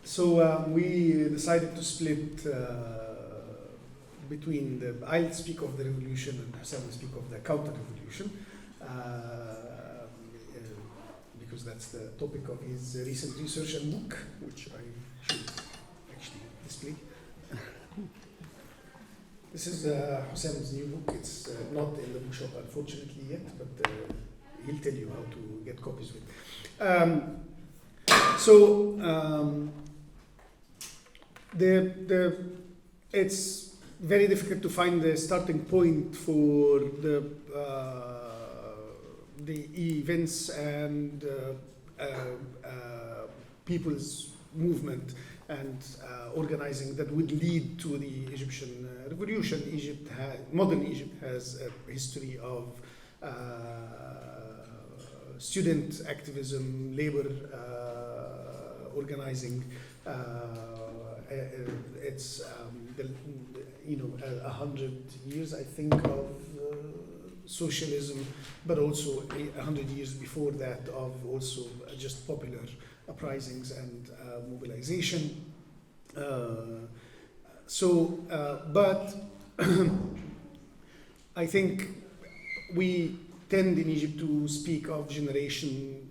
So we decided to split between I'll speak of the revolution and Hossam will speak of the counter-revolution, because that's the topic of his recent research and book, which I should actually display. This is Hossam's new book. It's not in the bookshop, unfortunately, yet, but he'll tell you how to get copies of it. It's very difficult to find the starting point for the events and people's movement and organizing that would lead to the Egyptian revolution. Modern Egypt has a history of student activism, labor organizing. It's 100 years, I think, of socialism, but also 100 years before that of also just popular uprisings and mobilization. But I think we tend in Egypt to speak of generational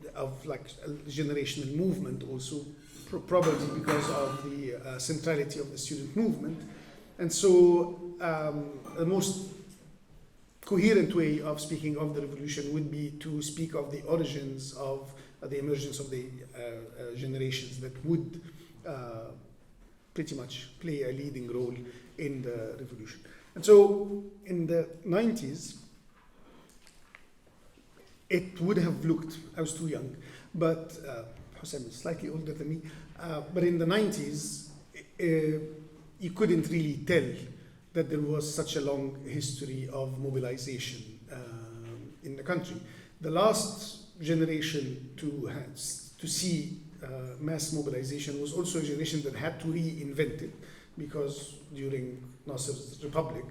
movement also, probably because of the centrality of the student movement. And so the most coherent way of speaking of the revolution would be to speak of the origins of the emergence of the generations that would pretty much play a leading role in the revolution. And so in the 90s, it would have looked, I was too young, but Hossam is slightly older than me, but in the 90s, you couldn't really tell that there was such a long history of mobilization in the country. The last generation to see mass mobilization was also a generation that had to reinvent it, because during Nasser's republic,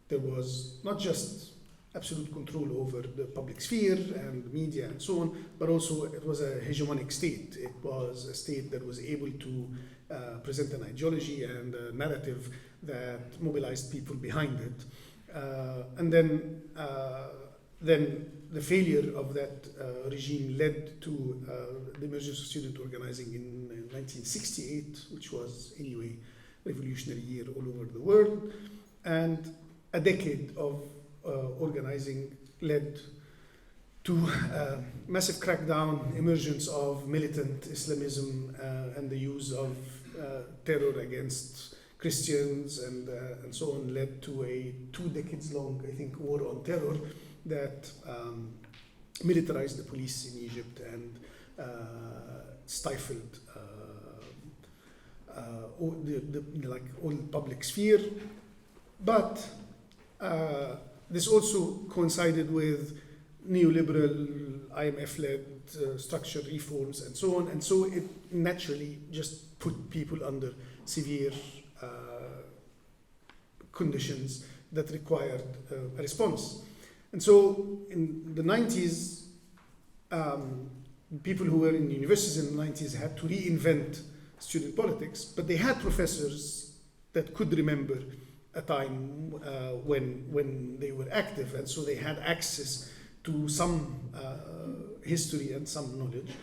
there was not just absolute control over the public sphere and the media and so on, but also it was a hegemonic state. It was a state that was able to present an ideology and a narrative that mobilized people behind it. And then the failure of that regime led to the emergence of student organizing in 1968, which was anyway a revolutionary year all over the world. And a decade of organizing led to massive crackdown, emergence of militant Islamism and the use of terror against Christians and so on, led to a 2 decades long, I think, war on terror that militarized the police in Egypt and stifled all the public sphere. But this also coincided with neoliberal, IMF-led structural reforms and so on, and so it naturally just put people under severe conditions that required a response. And so in the 90s, people who were in universities in the 90s had to reinvent student politics, but they had professors that could remember a time when they were active, and so they had access to some history and some knowledge.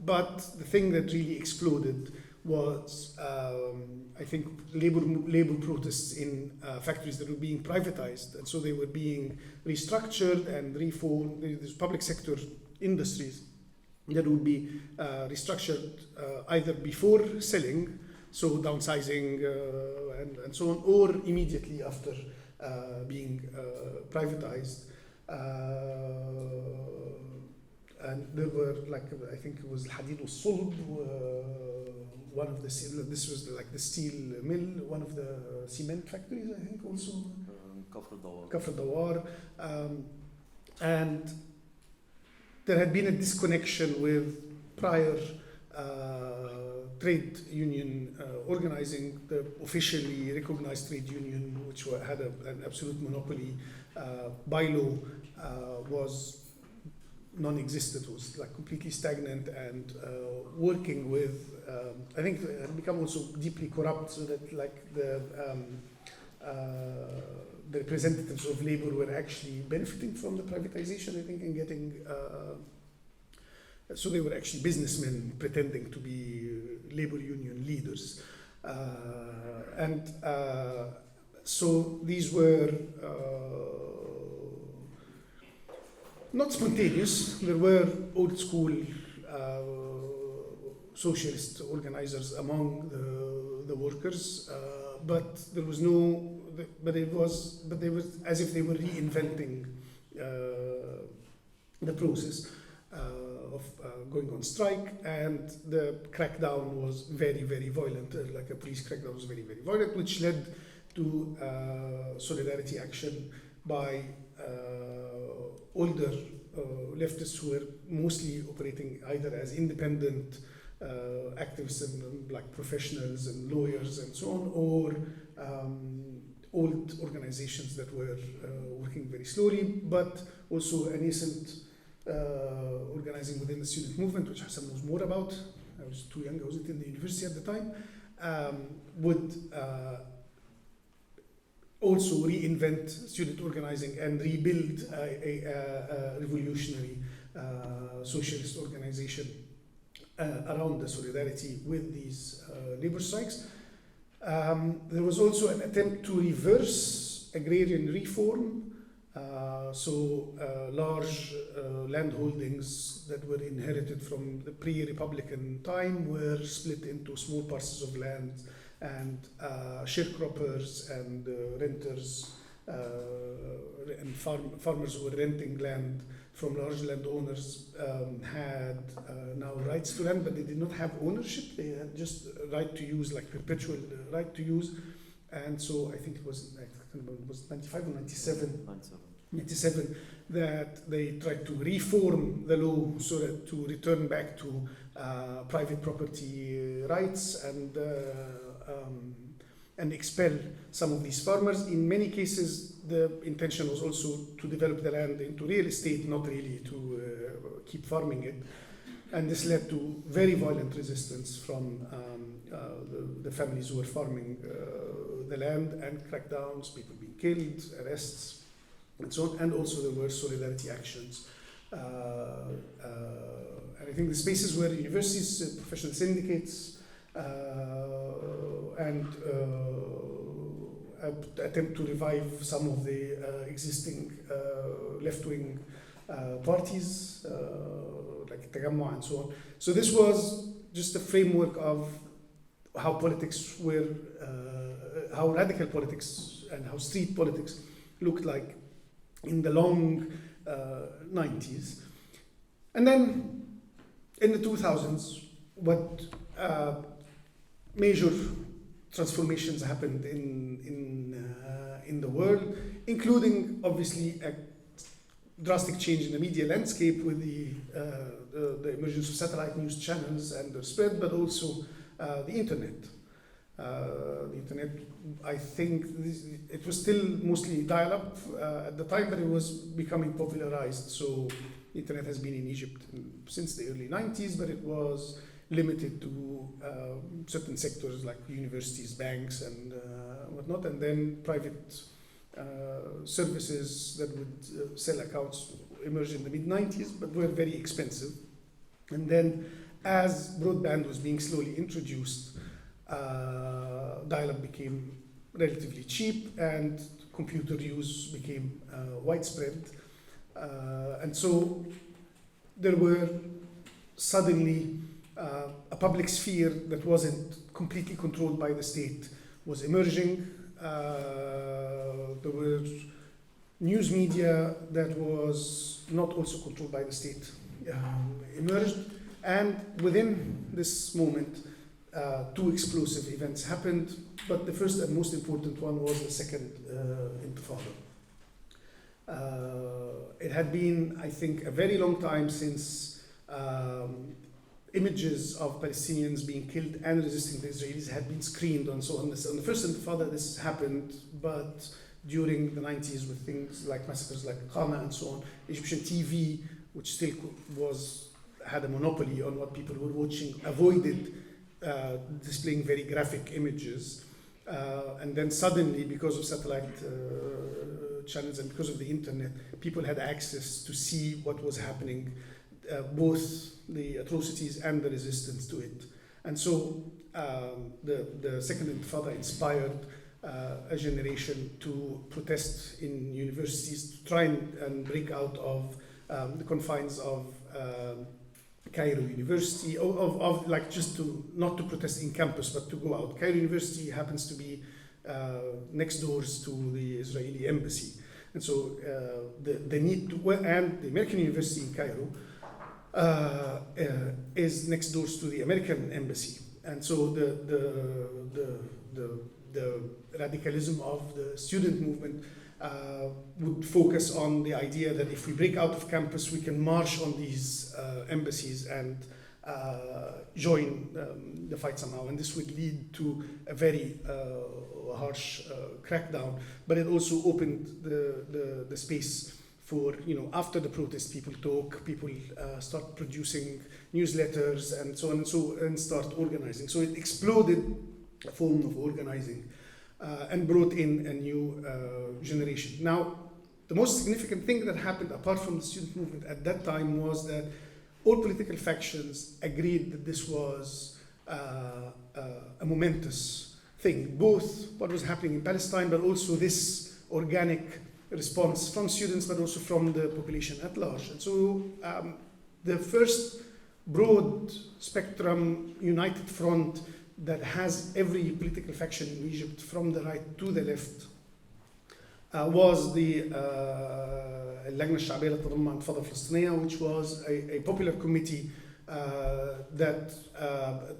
But the thing that really exploded was, I think, labor protests in factories that were being privatized, and so they were being restructured and reformed. There's public sector industries that would be restructured either before selling, so downsizing and so on, or immediately after being privatized. And there were, like, I think it was Hadid al-Sulb, one of the, this was like the steel mill, one of the cement factories, I think, also. Kafr Dawar. And there had been a disconnection with prior trade union organizing. The officially recognized trade union, which had an absolute monopoly by law, was non-existent. It was like completely stagnant, and working with, I think it had become also deeply corrupt, so that like the representatives of labor were actually benefiting from the privatization, I think, and getting, so they were actually businessmen pretending to be labor union leaders. So these were not spontaneous. There were old school socialist organizers among the workers, but there was no. But they were as if they were reinventing the process of going on strike, and the crackdown was very, very violent. Like a police crackdown was very, very violent, which led to solidarity action by older leftists who were mostly operating either as independent activists and like professionals and lawyers and so on, or old organizations that were working very slowly, but also a nascent organizing within the student movement, which Hossam knows more about. I was too young, I wasn't in the university at the time, would also reinvent student organizing and rebuild a revolutionary socialist organization around the solidarity with these labor strikes. There was also an attempt to reverse agrarian reform. Large land holdings that were inherited from the pre-Republican time were split into small parcels of land, and sharecroppers and renters and farmers who were renting land from large landowners had now rights to land, but they did not have ownership. They had just right to use, like perpetual right to use. And so I think it was 95 or 97. 97 that they tried to reform the law so that to return back to private property rights and expel some of these farmers. In many cases, the intention was also to develop the land into real estate, not really to keep farming it. And this led to very violent resistance from the families who were farming the land, and crackdowns, people being killed, arrests, and so on. And also there were solidarity actions. And I think the spaces were universities, professional syndicates, and attempt to revive some of the existing left-wing parties, like Tajammu and so on. So this was just a framework of how politics were, how radical politics and how street politics looked like in the long 90s. And then in the 2000s, what major transformations happened in the world, including obviously a drastic change in the media landscape with the emergence of satellite news channels and their spread, but also the internet. The internet, I think it was still mostly dial-up at the time, but it was becoming popularized. So the internet has been in Egypt since the early 90s, but it was limited to certain sectors like universities, banks, and whatnot, and then private services that would sell accounts emerged in the mid-90s, but were very expensive. And then as broadband was being slowly introduced, dial-up became relatively cheap and computer use became widespread. And so there were suddenly a public sphere that wasn't completely controlled by the state was emerging. There were news media that was not also controlled by the state emerged. And within this moment, two explosive events happened, but the first and most important one was the second Intifada. It had been, I think, a very long time since images of Palestinians being killed and resisting the Israelis had been screened and so on. On the first Intifada, this happened, but during the 90s with things like massacres like Qama and so on, Egyptian TV which still had a monopoly on what people were watching, avoided displaying very graphic images. And then suddenly, because of satellite channels and because of the internet, people had access to see what was happening, both the atrocities and the resistance to it. And so the Second Intifada inspired a generation to protest in universities, to try and break out of the confines of Cairo University, of like just to not to protest in campus, but to go out. Cairo University happens to be next doors to the Israeli embassy, and so the need to, and the American University in Cairo is next doors to the American embassy, and so the radicalism of the student movement would focus on the idea that if we break out of campus, we can march on these embassies and join the fight somehow. And this would lead to a very harsh crackdown. But it also opened the space for, after the protest, people talk, people start producing newsletters and so on and start organizing. So it exploded a form of organizing. And brought in a new generation. Now, the most significant thing that happened apart from the student movement at that time was that all political factions agreed that this was a momentous thing, both what was happening in Palestine, but also this organic response from students, but also from the population at large. And so the first broad spectrum united front that has every political faction in Egypt from the right to the left was the اللجنة الشعبية لتضم الانتفاضة الفلسطينية, which was a popular committee that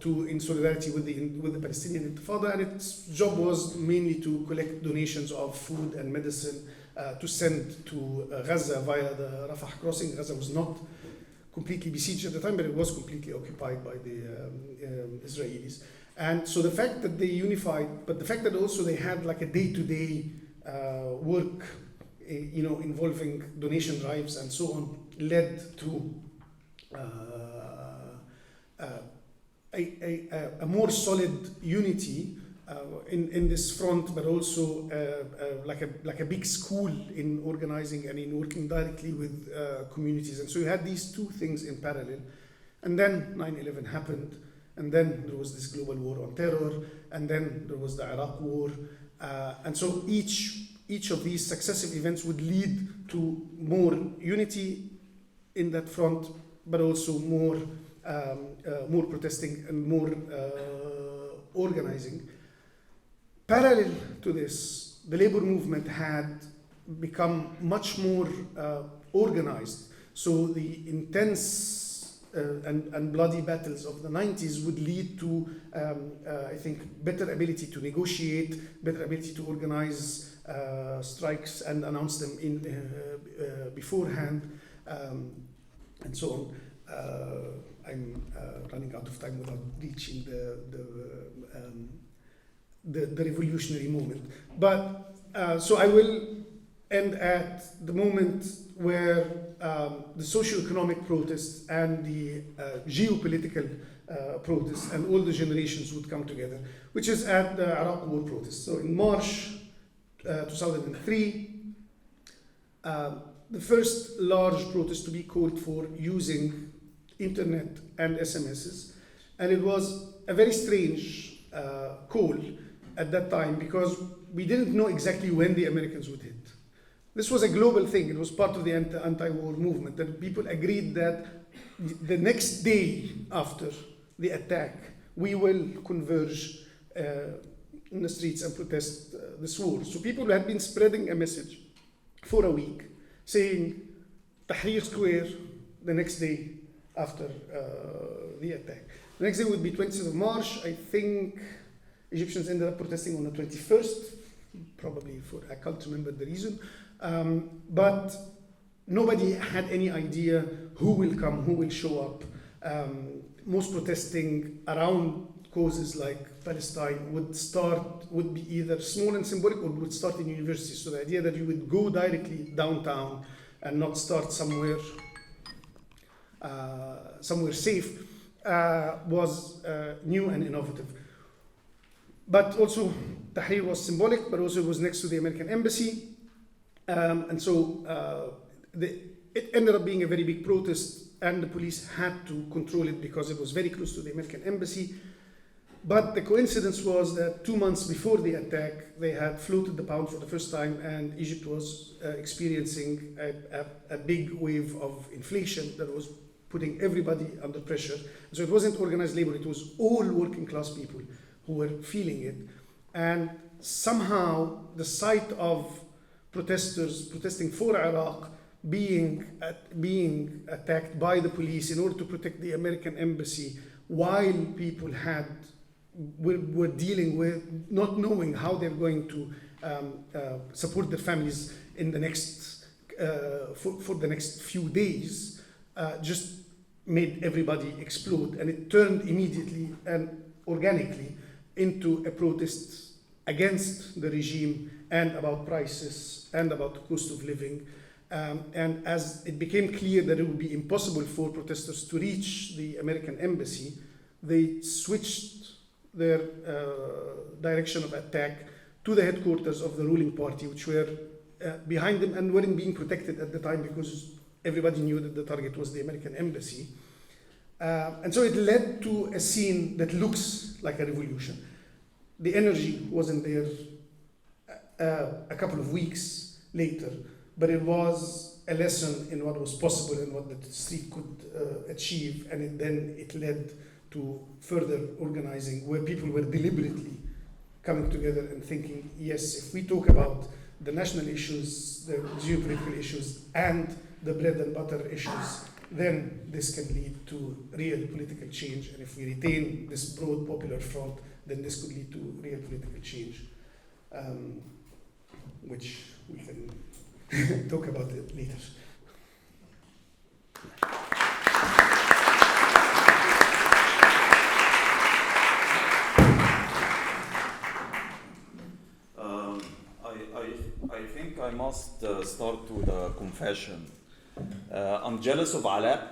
in solidarity with the Palestinian Intifada, and its job was mainly to collect donations of food and medicine to send to Gaza via the Rafah crossing. Gaza was not completely besieged at the time, but it was completely occupied by the Israelis. And so the fact that they unified, but the fact that also they had like a day-to-day work, involving donation drives and so on, led to a more solid unity in this front, but also like a big school in organizing and in working directly with communities. And so you had these two things in parallel. And then 9/11 happened. And then there was this global war on terror, and then there was the Iraq war. And so each of these successive events would lead to more unity in that front, but also more protesting and more organizing. Parallel to this, the labor movement had become much more organized. So the intense and bloody battles of the 90s would lead to, I think, better ability to negotiate, better ability to organize strikes and announce them beforehand, and so on. I'm running out of time without reaching the revolutionary moment. But so I will end at the moment where the socio-economic protests and the geopolitical protests and all the generations would come together, which is at the Iraq War protests. So in March 2003, the first large protest to be called for using internet and SMSs. And it was a very strange call at that time because we didn't know exactly when the Americans would hit. This was a global thing. It was part of the anti-war movement, that people agreed that the next day after the attack, we will converge in the streets and protest this war. So people had been spreading a message for a week saying Tahrir Square the next day after the attack. The next day would be 20th of March. I think Egyptians ended up protesting on the 21st, probably I can't remember the reason. But nobody had any idea who will come, who will show up. Most protesting around causes like Palestine would be either small and symbolic or would start in universities. So the idea that you would go directly downtown and not start somewhere somewhere safe, was new and innovative. But also, Tahrir was symbolic, but also it was next to the American embassy. And so it ended up being a very big protest, and the police had to control it because it was very close to the American embassy. But the coincidence was that 2 months before the attack, they had floated the pound for the first time, and Egypt was experiencing a big wave of inflation that was putting everybody under pressure. So it wasn't organized labor, it was all working class people who were feeling it. And somehow the sight of protesters protesting for Iraq being attacked by the police in order to protect the American embassy, while people were dealing with not knowing how they're going to support their families in the next for the next few days, just made everybody explode, and it turned immediately and organically into a protest against the regime and about prices and about the cost of living. And as it became clear that it would be impossible for protesters to reach the American embassy, they switched their direction of attack to the headquarters of the ruling party, which were behind them and weren't being protected at the time because everybody knew that the target was the American embassy. And so it led to a scene that looks like a revolution. The energy wasn't there a couple of weeks later, but it was a lesson in what was possible and what the street could achieve, and then it led to further organizing where people were deliberately coming together and thinking, yes, if we talk about the national issues, the geopolitical issues, and the bread and butter issues, then this can lead to real political change. And if we retain this broad popular front, then this could lead to real political change, which we can talk about it later. I think I must start with a confession. I'm jealous of Alaa.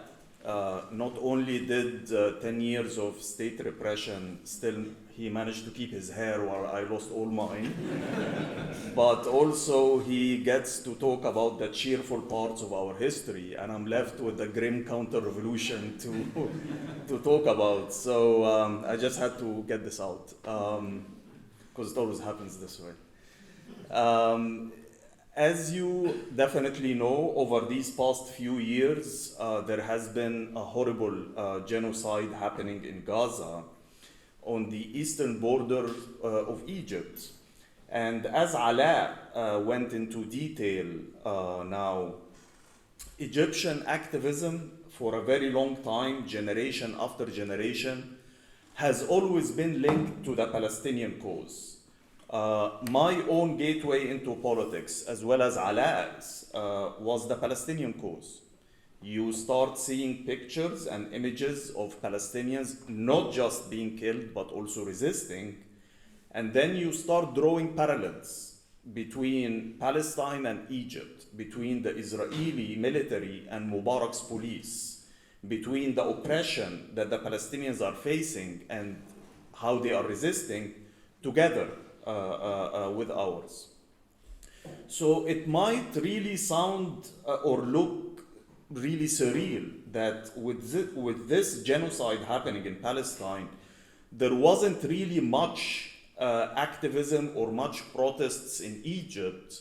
Not only did 10 years of state repression, still he managed to keep his hair while I lost all mine. But also he gets to talk about the cheerful parts of our history, and I'm left with the grim counter-revolution to talk about. So I just had to get this out, because it always happens this way. As you definitely know, over these past few years, there has been a horrible genocide happening in Gaza on the eastern border of Egypt. And as Alaa went into detail now, Egyptian activism for a very long time, generation after generation, has always been linked to the Palestinian cause. My own gateway into politics, as well as Alaa's, was the Palestinian cause. You start seeing pictures and images of Palestinians not just being killed, but also resisting. And then you start drawing parallels between Palestine and Egypt, between the Israeli military and Mubarak's police, between the oppression that the Palestinians are facing and how they are resisting together. With ours. So it might really sound or look really surreal that with this genocide happening in Palestine, there wasn't really much activism or much protests in Egypt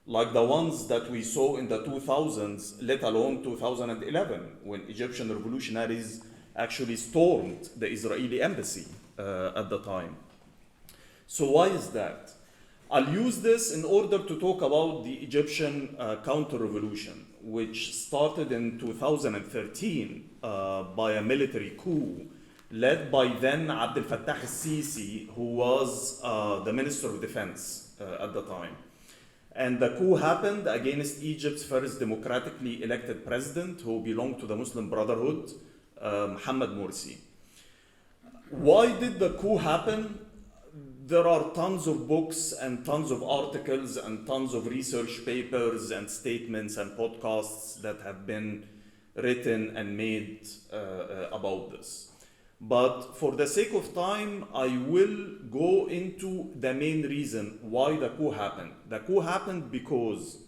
like the ones that we saw in the 2000s, let alone 2011, when Egyptian revolutionaries actually stormed the Israeli embassy at the time. So why is that? I'll use this in order to talk about the Egyptian counter-revolution, which started in 2013 by a military coup led by then Abd el-Fattah al-Sisi, who was the Minister of Defense at the time. And the coup happened against Egypt's first democratically elected president, who belonged to the Muslim Brotherhood, Mohammed Morsi. Why did the coup happen? There are tons of books and tons of articles and tons of research papers and statements and podcasts that have been written and made about this. But for the sake of time, I will go into the main reason why the coup happened. The coup happened because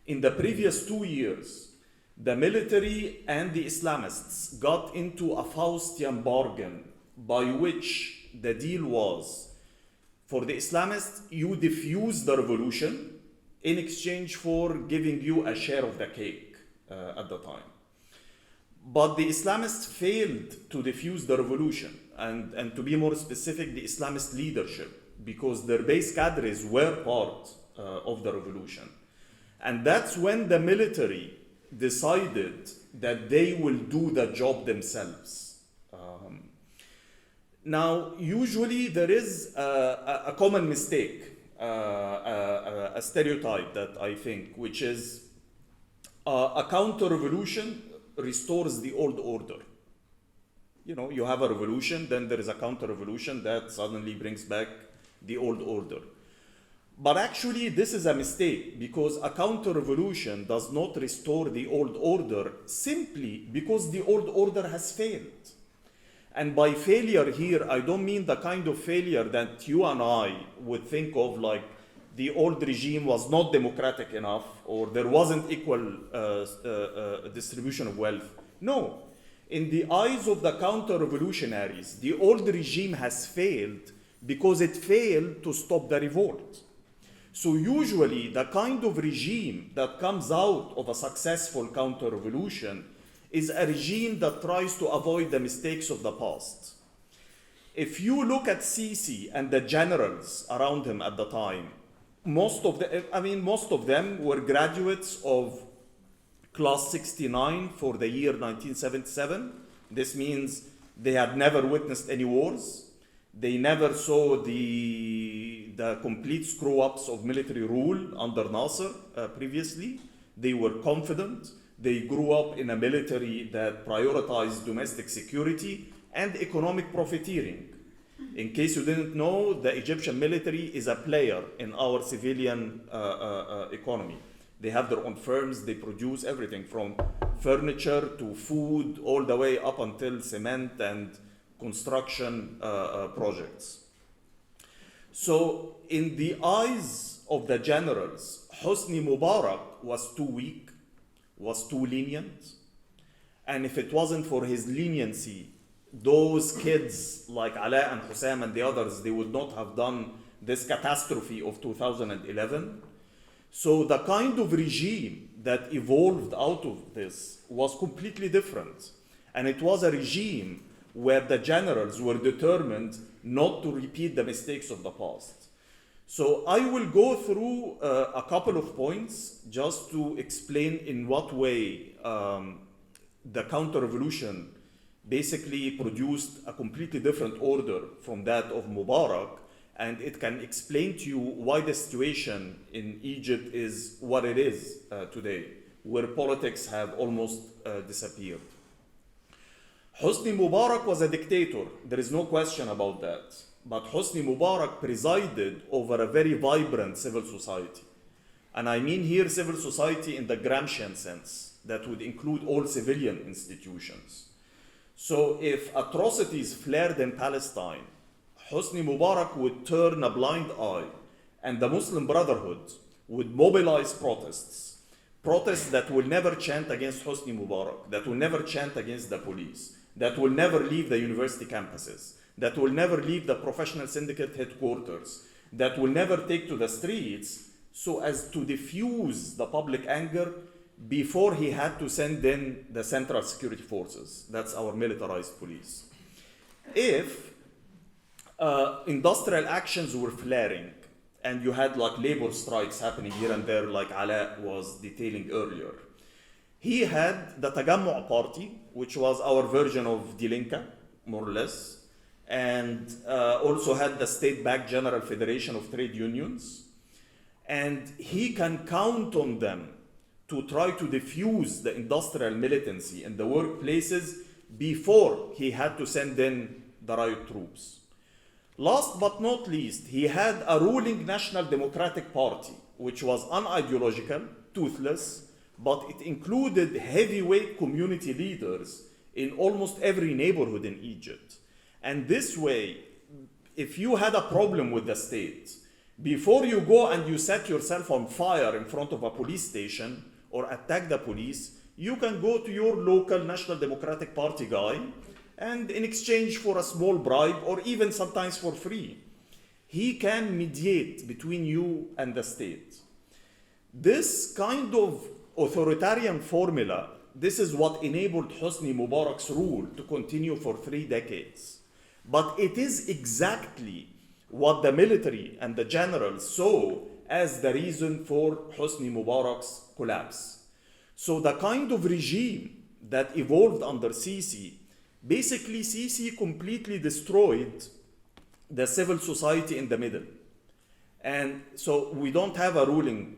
in the previous 2 years, the military and the Islamists got into a Faustian bargain by which the deal was, for the Islamists, you defuse the revolution in exchange for giving you a share of the cake at the time. But the Islamists failed to defuse the revolution, and to be more specific, the Islamist leadership, because their base cadres were part of the revolution. And that's when the military decided that they will do the job themselves. Now, usually there is a common mistake, a stereotype that I think, which is a counter-revolution restores the old order. You know, you have a revolution, then there is a counter-revolution that suddenly brings back the old order. But actually, this is a mistake, because a counter-revolution does not restore the old order simply because the old order has failed. And by failure here, I don't mean the kind of failure that you and I would think of, like the old regime was not democratic enough, or there wasn't equal distribution of wealth. No. In the eyes of the counter-revolutionaries, the old regime has failed because it failed to stop the revolt. So usually, the kind of regime that comes out of a successful counter-revolution is a regime that tries to avoid the mistakes of the past. If you look at Sisi and the generals around him at the time, most of them were graduates of class 69 for the year 1977. This means they had never witnessed any wars. They never saw the complete screw-ups of military rule under Nasser previously. They were confident. They grew up in a military that prioritized domestic security and economic profiteering. In case you didn't know, the Egyptian military is a player in our civilian economy. They have their own firms, they produce everything from furniture to food, all the way up until cement and construction projects. So in the eyes of the generals, Hosni Mubarak was too weak, was too lenient, and if it wasn't for his leniency, those kids like Alaa and Hossam and the others, they would not have done this catastrophe of 2011. So the kind of regime that evolved out of this was completely different. And it was a regime where the generals were determined not to repeat the mistakes of the past. So I will go through a couple of points just to explain in what way the counter-revolution basically produced a completely different order from that of Mubarak, and it can explain to you why the situation in Egypt is what it is today, where politics have almost disappeared. Hosni Mubarak was a dictator, there is no question about that. But Hosni Mubarak presided over a very vibrant civil society. And I mean here civil society in the Gramscian sense, that would include all civilian institutions. So if atrocities flared in Palestine, Hosni Mubarak would turn a blind eye, and the Muslim Brotherhood would mobilize protests that will never chant against Hosni Mubarak, that will never chant against the police, that will never leave the university campuses, that will never leave the professional syndicate headquarters, that will never take to the streets, so as to diffuse the public anger before he had to send in the Central Security Forces. That's our militarized police. If industrial actions were flaring, and you had like labor strikes happening here and there, like Alaa was detailing earlier, he had the Tagammu' party, which was our version of Dilinka, more or less, and also had the state-backed General Federation of Trade Unions. And he can count on them to try to diffuse the industrial militancy in the workplaces before he had to send in the riot troops. Last but not least, he had a ruling National Democratic Party, which was unideological, toothless, but it included heavyweight community leaders in almost every neighborhood in Egypt. And this way, if you had a problem with the state, before you go and you set yourself on fire in front of a police station or attack the police, you can go to your local National Democratic Party guy, and in exchange for a small bribe, or even sometimes for free, he can mediate between you and the state. This kind of authoritarian formula, this is what enabled Hosni Mubarak's rule to continue for 3 decades. But it is exactly what the military and the generals saw as the reason for Hosni Mubarak's collapse. So the kind of regime that evolved under Sisi, basically Sisi completely destroyed the civil society in the middle. And so we don't have a ruling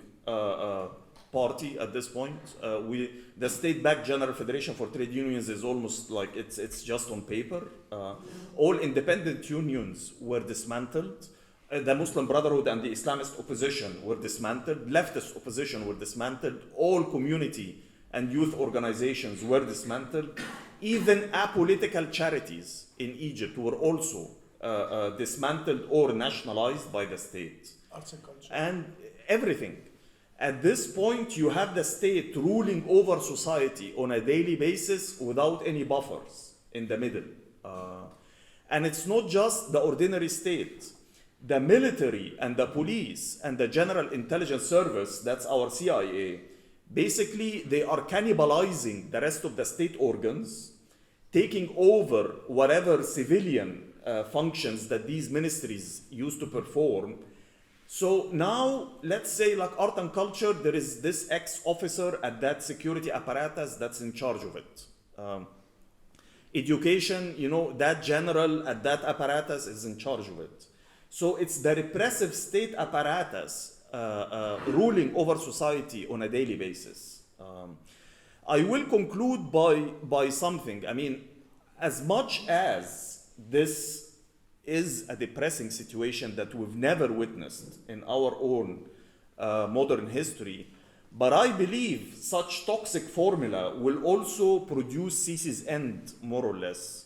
party at this point. The state-backed General Federation for Trade Unions is almost like it's just on paper. All independent unions were dismantled. The Muslim Brotherhood and the Islamist opposition were dismantled. Leftist opposition were dismantled. All community and youth organizations were dismantled. Even apolitical charities in Egypt were also dismantled or nationalized by the state. Arts and culture. And everything. At this point, you have the state ruling over society on a daily basis without any buffers in the middle. And it's not just the ordinary state. The military and the police and the General Intelligence Service, that's our CIA, basically they are cannibalizing the rest of the state organs, taking over whatever civilian functions that these ministries used to perform. So now, let's say like art and culture, there is this ex-officer at that security apparatus that's in charge of it. Education, that general at that apparatus is in charge of it. So it's the repressive state apparatus ruling over society on a daily basis. I will conclude by something. I mean, as much as this is a depressing situation that we've never witnessed in our own modern history, but I believe such toxic formula will also produce Sisi's end, more or less.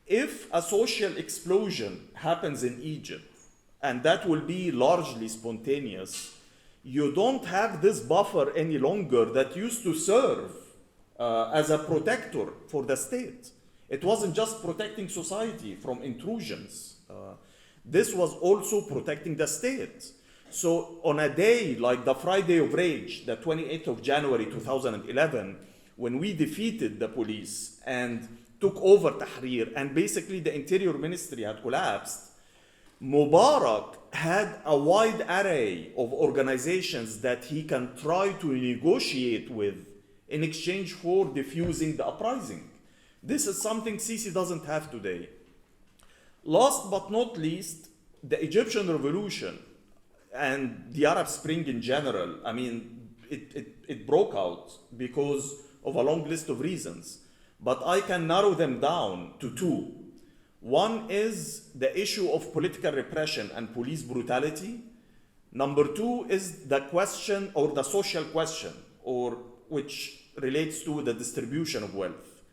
If a social explosion happens in Egypt, and that will be largely spontaneous, you don't have this buffer any longer that used to serve as a protector for the state. It wasn't just protecting society from intrusions. This was also protecting the state. So on a day like the Friday of Rage, the 28th of January 2011, when we defeated the police and took over Tahrir, and basically the Interior Ministry had collapsed, Mubarak had a wide array of organizations that he can try to negotiate with in exchange for diffusing the uprising. This is something Sisi doesn't have today. Last but not least, the Egyptian revolution and the Arab Spring in general, I mean, it broke out because of a long list of reasons. But I can narrow them down to 2. One is the issue of political repression and police brutality. Number 2 is the question, or the social question, or which relates to the distribution of wealth.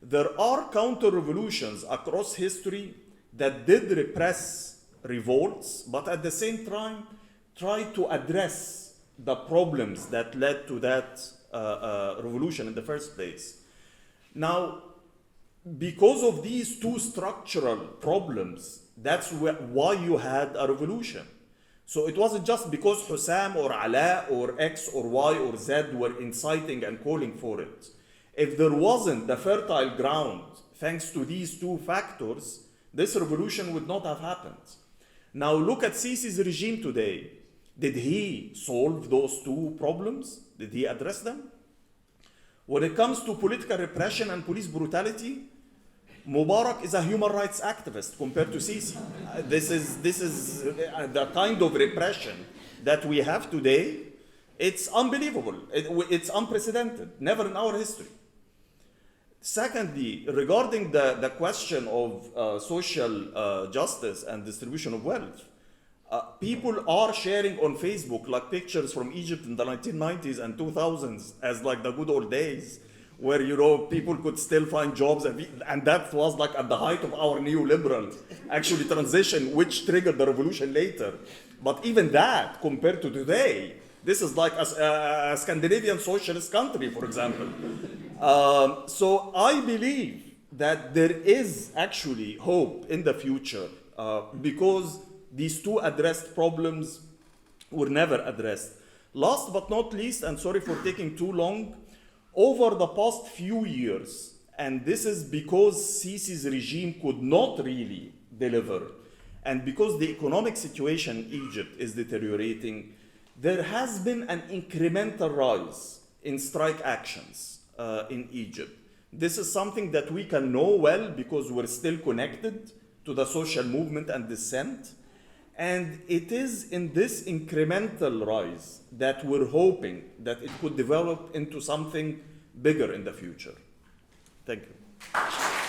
There are counter-revolutions across history that did repress revolts, but at the same time tried to address the problems that led to that revolution in the first place. Now, because of these 2 structural problems, that's why you had a revolution. So it wasn't just because Hossam or Alaa or X or Y or Z were inciting and calling for it. If there wasn't the fertile ground, thanks to these 2 factors, this revolution would not have happened. Now look at Sisi's regime today. Did he solve those 2 problems? Did he address them? When it comes to political repression and police brutality, Mubarak is a human rights activist compared to Sisi. This is the kind of repression that we have today. It's unbelievable. It's unprecedented. Never in our history. Secondly, regarding the question of social justice and distribution of wealth, People are sharing on Facebook like pictures from Egypt in the 1990s and 2000s as like the good old days, where people could still find jobs, and that was like at the height of our neoliberal actually transition, which triggered the revolution later. But even that, compared to today, this is like a Scandinavian socialist country, for example. So I believe that there is actually hope in the future because these two addressed problems were never addressed. Last but not least, and sorry for taking too long, over the past few years, and this is because Sisi's regime could not really deliver, and because the economic situation in Egypt is deteriorating, there has been an incremental rise in strike actions in Egypt. This is something that we can know well because we're still connected to the social movement and dissent. And it is in this incremental rise that we're hoping that it could develop into something bigger in the future. Thank you.